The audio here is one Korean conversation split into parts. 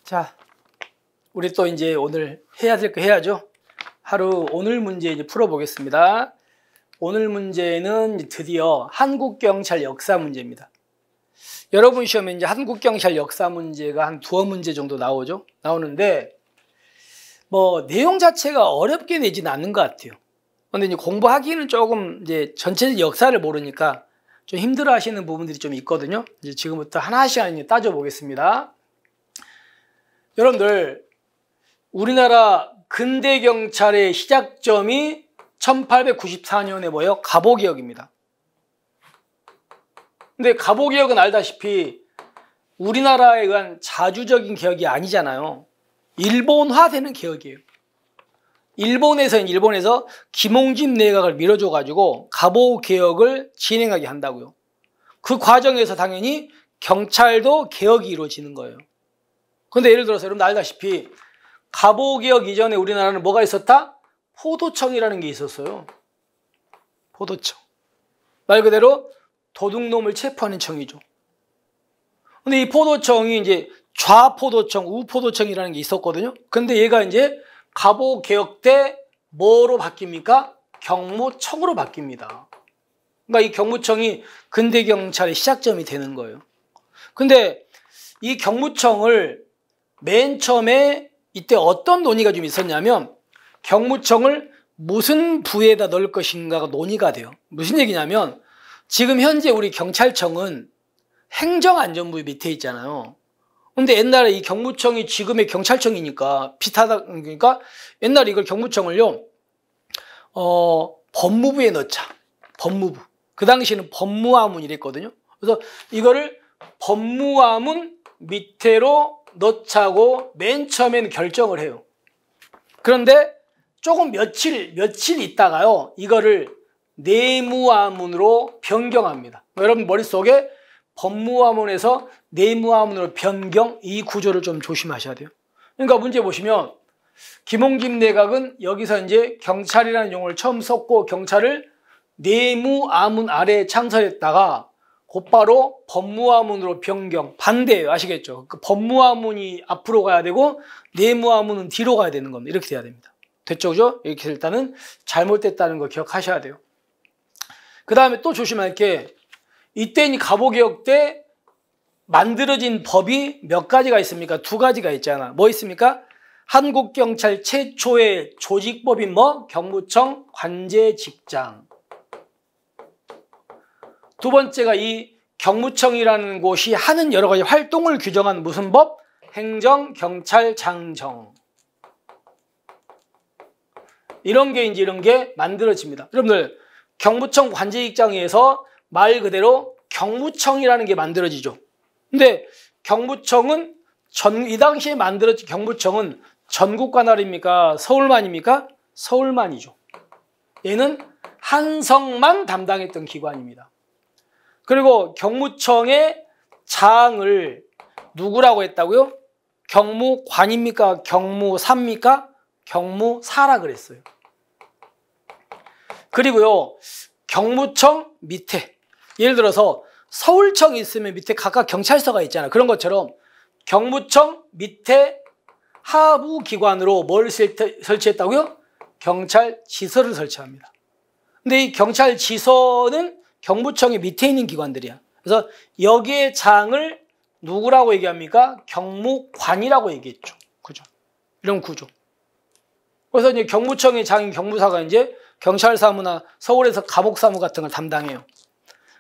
자, 우리 또 이제 오늘 해야 될 거 해야죠. 하루 오늘 문제 이제 풀어보겠습니다. 오늘 문제는 드디어 한국경찰 역사 문제입니다. 여러분 시험에 이제 한국경찰 역사 문제가 한 두어 문제 정도 나오죠. 나오는데 뭐 내용 자체가 어렵게 내지는 않는 것 같아요. 근데 이제 공부하기는 조금 이제 전체 역사를 모르니까 좀 힘들어 하시는 부분들이 좀 있거든요. 이제 지금부터 하나씩 따져보겠습니다. 여러분들, 우리나라 근대 경찰의 시작점이 1894년에 뭐예요? 갑오개혁입니다. 근데 갑오개혁은 알다시피 우리나라에 의한 자주적인 개혁이 아니잖아요. 일본화되는 개혁이에요. 일본에서 김홍집 내각을 밀어줘가지고 갑오개혁을 진행하게 한다고요. 그 과정에서 당연히 경찰도 개혁이 이루어지는 거예요. 근데 예를 들어서 여러분 알다시피 갑오개혁 이전에 우리나라는 뭐가 있었다? 포도청이라는 게 있었어요. 포도청. 말 그대로 도둑놈을 체포하는 청이죠. 근데 이 포도청이 이제 좌포도청, 우포도청이라는 게 있었거든요. 근데 얘가 이제 갑오개혁 때 뭐로 바뀝니까? 경무청으로 바뀝니다. 그러니까 이 경무청이 근대경찰의 시작점이 되는 거예요. 근데 이 경무청을 맨 처음에 이때 어떤 논의가 좀 있었냐면 경무청을 무슨 부에다 넣을 것인가가 논의가 돼요. 무슨 얘기냐면 지금 현재 우리 경찰청은 행정안전부 밑에 있잖아요. 근데 옛날에 이 경무청이 지금의 경찰청이니까 비슷하다. 그러니까 옛날에 이걸 경무청을요 법무부에 넣자. 법무부. 그 당시에는 법무화문 이랬거든요. 그래서 이거를 법무화문 밑으로 넣자고 맨 처음에는 결정을 해요. 그런데 조금 며칠 있다가요 이거를 내무화문으로 변경합니다. 여러분 머릿속에 법무화문에서 내무화문으로 변경, 이 구조를 좀 조심하셔야 돼요. 그러니까 문제 보시면 김홍집 내각은 여기서 이제 경찰이라는 용어를 처음 썼고 경찰을 내무화문 아래에 창설했다가 곧바로 법무화문으로 변경, 반대예요. 아시겠죠? 그 법무화문이 앞으로 가야 되고 내무화문은 뒤로 가야 되는 겁니다. 이렇게 돼야 됩니다. 됐죠? 그죠? 이렇게 일단은 잘못됐다는 거 기억하셔야 돼요. 그 다음에 또 조심할 게 이때 이 갑오개혁 때 만들어진 법이 몇 가지가 있습니까? 두 가지가 있잖아. 뭐 있습니까? 한국경찰 최초의 조직법인 뭐? 경무청 관제직장. 두 번째가 이 경무청이라는 곳이 하는 여러 가지 활동을 규정한 무슨 법? 행정경찰장정. 이런 게 만들어집니다. 여러분들 경무청 관제직장에서 말 그대로 경무청이라는 게 만들어지죠. 근데 경무청은 이 당시에 만들어진 경무청은 전국 관할입니까? 서울만입니까? 서울만이죠. 얘는 한성만 담당했던 기관입니다. 그리고 경무청의 장을 누구라고 했다고요? 경무관입니까? 경무사입니까? 경무사라 그랬어요. 그리고요 경무청 밑에 예를 들어서 서울청이 있으면 밑에 각각 경찰서가 있잖아요. 그런 것처럼 경무청 밑에 하부 기관으로 뭘 설치했다고요? 경찰지서를 설치합니다. 근데 이 경찰지서는 경무청의 밑에 있는 기관들이야. 그래서 여기에 장을 누구라고 얘기합니까? 경무관이라고 얘기했죠. 그죠? 이런 구조. 그래서 이제 경무청의 장인 경무사가 이제 경찰사무나 서울에서 감옥사무 같은 걸 담당해요.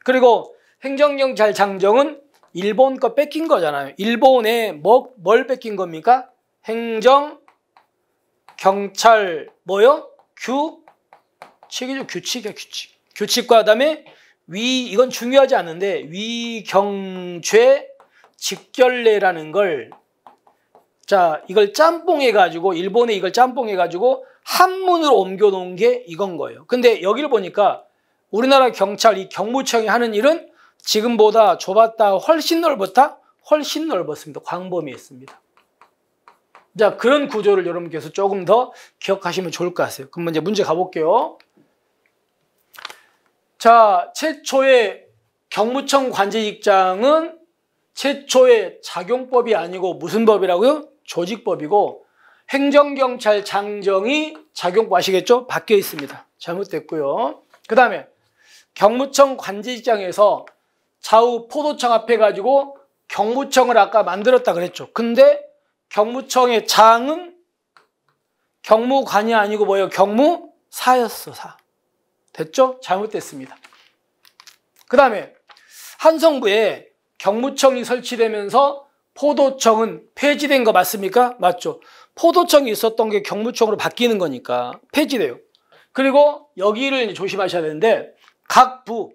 그리고 행정경찰장정은 일본 거 뺏긴 거잖아요. 일본에 뭘 뺏긴 겁니까? 행정, 경찰, 뭐요? 규칙이죠. 규칙이야, 규칙. 규칙과 그다음에 이건 중요하지 않은데 위경죄 직결례라는 걸 이걸 짬뽕해가지고 일본에 이걸 짬뽕해가지고 한문으로 옮겨놓은 게 이건 거예요. 근데 여기를 보니까 우리나라 경찰 이 경무청이 하는 일은 지금보다 좁았다 훨씬 넓었습니다. 광범위했습니다. 자, 그런 구조를 여러분께서 조금 더 기억하시면 좋을 것 같아요. 그럼 이제 문제 가볼게요. 자, 최초의 경무청 관제직장은 최초의 작용법이 아니고 무슨 법이라고요? 조직법이고 행정경찰장정이 작용법 아시겠죠? 바뀌어 있습니다. 잘못됐고요. 그 다음에 경무청 관제직장에서 좌우 포도청 앞에 가지고 경무청을 아까 만들었다 그랬죠. 근데 경무청의 장은 경무관이 아니고 뭐예요? 경무사였어, 사. 됐죠? 잘못됐습니다. 그 다음에 한성부에 경무청이 설치되면서 포도청은 폐지된 거 맞습니까? 맞죠? 포도청이 있었던 게 경무청으로 바뀌는 거니까 폐지돼요. 그리고 여기를 이제 조심하셔야 되는데 각 부,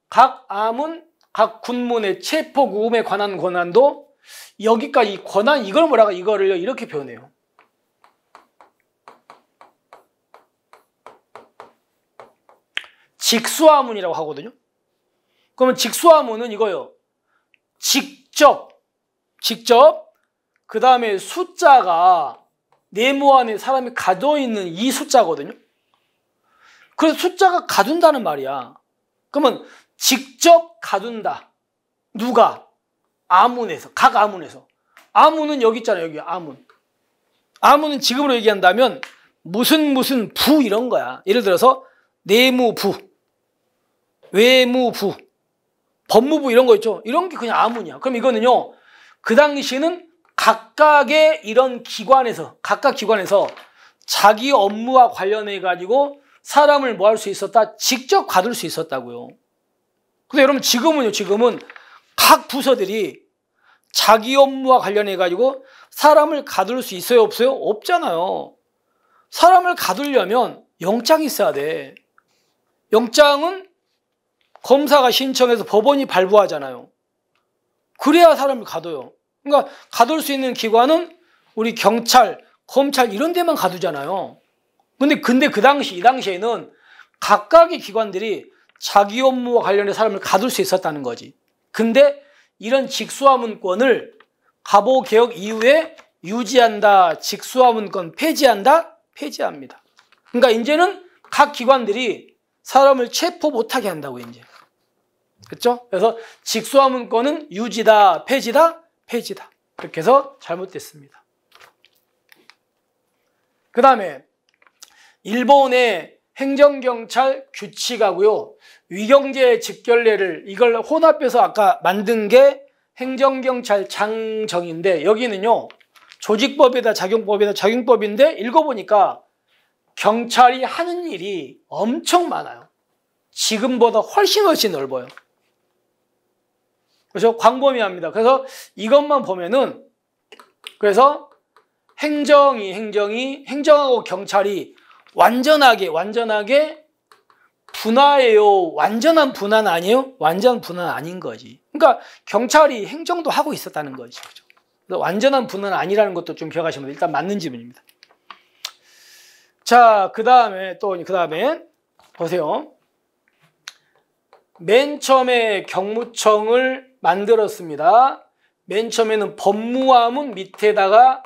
각 아문, 각 군문의 체포 구금에 관한 권한도 여기까지 이 권한 이걸 뭐라고 이거를 이렇게 표현해요. 직수화문이라고 하거든요. 그러면 직수화문은 이거요. 직접 그 다음에 숫자가 네모 안에 사람이 가둬있는 이 숫자거든요. 그래서 숫자가 가둔다는 말이야. 그러면 직접 가둔다. 누가? 아문에서, 각 아문에서. 아문은 여기 있잖아요. 여기 아문. 아문은 지금으로 얘기한다면 무슨 부 이런 거야. 예를 들어서 내무부, 외무부, 법무부 이런 거 있죠. 이런 게 그냥 아문이야. 그럼 이거는요. 그 당시에는 각각의 이런 기관에서 각각 기관에서 자기 업무와 관련해 가지고 사람을 뭐 할 수 있었다? 직접 가둘 수 있었다고요. 근데 여러분 지금은요. 지금은 각 부서들이 자기 업무와 관련해 가지고 사람을 가둘 수 있어요? 없어요? 없잖아요. 사람을 가두려면 영장이 있어야 돼. 영장은 검사가 신청해서 법원이 발부하잖아요. 그래야 사람을 가둬요. 그러니까 가둘 수 있는 기관은 우리 경찰, 검찰 이런 데만 가두잖아요. 근데 그 당시, 이 당시에는 각각의 기관들이 자기 업무와 관련해 사람을 가둘 수 있었다는 거지. 근데 이런 직수화문권을 갑오개혁 이후에 유지한다, 직수화문권 폐지한다, 폐지합니다. 그러니까 이제는 각 기관들이 사람을 체포 못하게 한다고 이제. 그렇죠? 그래서 직수화문권은 유지다, 폐지다, 폐지다. 이렇게 해서 잘못됐습니다. 그 다음에 일본의 행정경찰 규칙하고요. 위경제 직결례를 이걸 혼합해서 아까 만든 게 행정경찰 장정인데 여기는요. 조직법에다 작용법인데 읽어보니까 경찰이 하는 일이 엄청 많아요. 지금보다 훨씬 넓어요. 그래서 광범위합니다. 그래서 이것만 보면은 그래서 행정하고 경찰이 완전하게 분화예요. 완전한 분화는 아니에요? 완전 분화는 아닌 거지. 그러니까 경찰이 행정도 하고 있었다는 거지. 그래서 완전한 분화는 아니라는 것도 좀 기억하시면 일단 맞는 지문입니다. 자, 그 다음에 보세요. 맨 처음에 경무청을 만들었습니다. 맨 처음에는 법무화문 밑에다가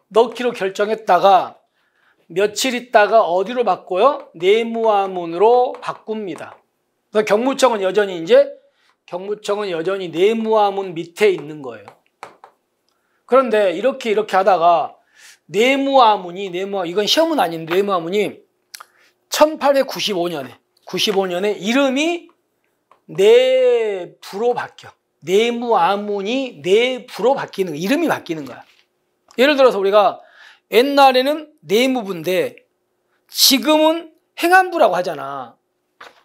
넣기로 결정했다가 며칠 있다가 어디로 바꿔요? 내무화문으로 바꿉니다. 그래서 경무청은 여전히 내무화문 밑에 있는 거예요. 그런데 이렇게 하다가 이건 시험은 아닌데 내무화문이 1895년에 이름이 내부로 바뀌어. 내무화문이 내부로 바뀌는 거야. 이름이 바뀌는 거야. 예를 들어서 우리가 옛날에는 내무부인데 지금은 행안부라고 하잖아.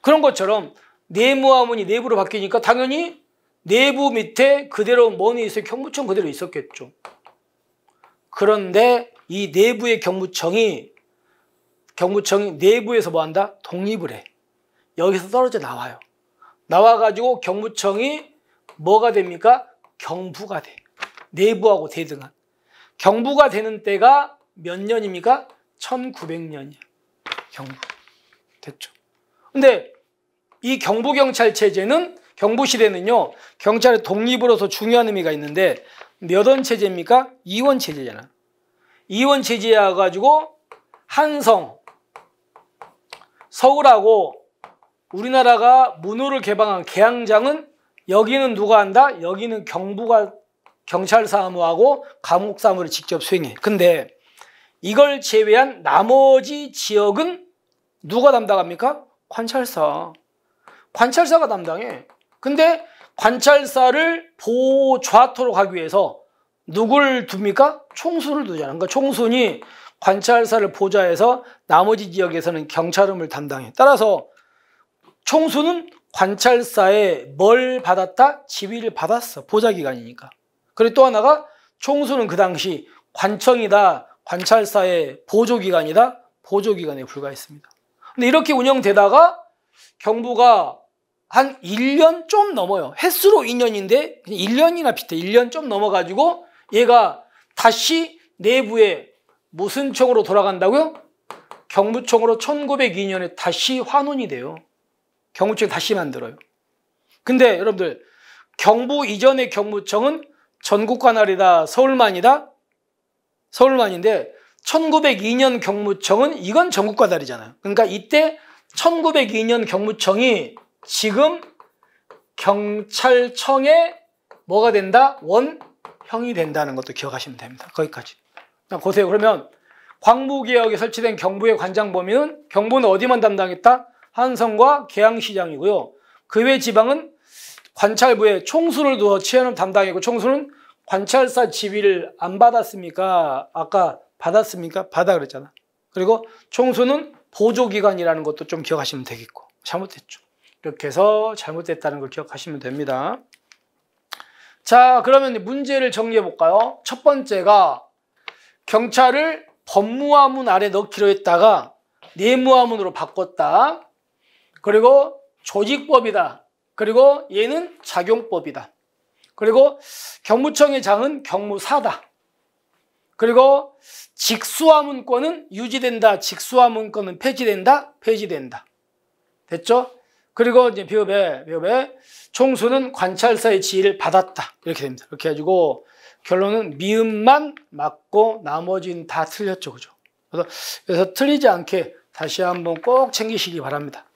그런 것처럼 내무화문이 내부로 바뀌니까 당연히 내부 밑에 그대로 뭐니 있어요? 경무청 그대로 있었겠죠. 그런데 이 내부의 경무청이 내부에서 뭐 한다? 독립을 해. 여기서 떨어져 나와요. 나와가지고 경무청이 뭐가 됩니까? 경부가 돼. 내부하고 대등한. 경부가 되는 때가 몇 년입니까? 1900년이야. 경부. 됐죠. 근데 이 경부경찰 체제는 경부시대는요. 경찰의 독립으로서 중요한 의미가 있는데 몇 원 체제입니까? 2원 체제잖아. 2원 체제여 가지고 한성, 서울하고 우리나라가 문호를 개방한 계양장은 여기는 누가 한다? 여기는 경부가 경찰 사무하고 감옥 사무를 직접 수행해. 근데 이걸 제외한 나머지 지역은 누가 담당합니까? 관찰사. 관찰사가 담당해. 근데 관찰사를 보좌토록 하기 위해서 누굴 둡니까? 총수를 두잖아. 그러니까 총수니 관찰사를 보좌해서 나머지 지역에서는 경찰음을 담당해. 따라서 총수는 관찰사에 뭘 받았다? 지위를 받았어. 보좌기관이니까. 그리고 또 하나가 총수는 그 당시 관청이다. 관찰사의 보조기관이다. 보조기관에 불과했습니다. 근데 이렇게 운영되다가 경부가 한 1년 좀 넘어요. 횟수로 2년인데 1년이나 비슷해. 1년 좀 넘어가지고 얘가 다시 내부에 무슨 청으로 돌아간다고요? 경부청으로 1902년에 다시 환원이 돼요. 경부청이 다시 만들어요. 근데 여러분들 경부 이전의 경부청은 전국관할이다. 서울만이다. 서울만인데 1902년 경무청은 이건 전국관할이잖아요. 그러니까 이때 1902년 경무청이 지금 경찰청에 뭐가 된다? 원형이 된다는 것도 기억하시면 됩니다. 거기까지. 보세요. 그러면 광무개혁에 설치된 경부의 관장 범위는 경부는 어디만 담당했다? 한성과 계양시장이고요. 그 외 지방은 관찰부에 총수를 두어 치안을 담당했고 총수는 관찰사 지위를 안 받았습니까? 아까 받았습니까? 받아 그랬잖아. 그리고 총수는 보조기관이라는 것도 좀 기억하시면 되겠고. 잘못됐죠. 이렇게 해서 잘못됐다는 걸 기억하시면 됩니다. 자, 그러면 문제를 정리해 볼까요? 첫 번째가 경찰을 법무화문 아래 넣기로 했다가 내무화문으로 바꿨다. 그리고 조직법이다. 그리고 얘는 작용법이다. 그리고 경무청의 장은 경무사다. 그리고 직수화문권은 유지된다. 직수화문권은 폐지된다. 폐지된다. 됐죠? 그리고 이제 비읍에 총수는 관찰사의 지위를 받았다. 이렇게 됩니다. 이렇게 해가지고 결론은 미음만 맞고 나머지는 다 틀렸죠. 그죠? 그래서 틀리지 않게 다시 한번 꼭 챙기시기 바랍니다.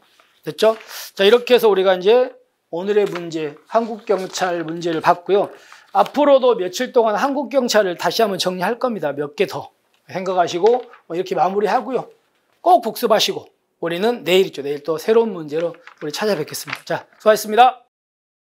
됐죠? 자, 이렇게 해서 우리가 이제 오늘의 문제, 한국경찰 문제를 봤고요. 앞으로도 며칠 동안 한국경찰을 다시 한번 정리할 겁니다. 몇 개 더 생각하시고 이렇게 마무리하고요. 꼭 복습하시고 우리는 내일 있죠. 내일 또 새로운 문제로 우리 찾아뵙겠습니다. 자, 수고하셨습니다.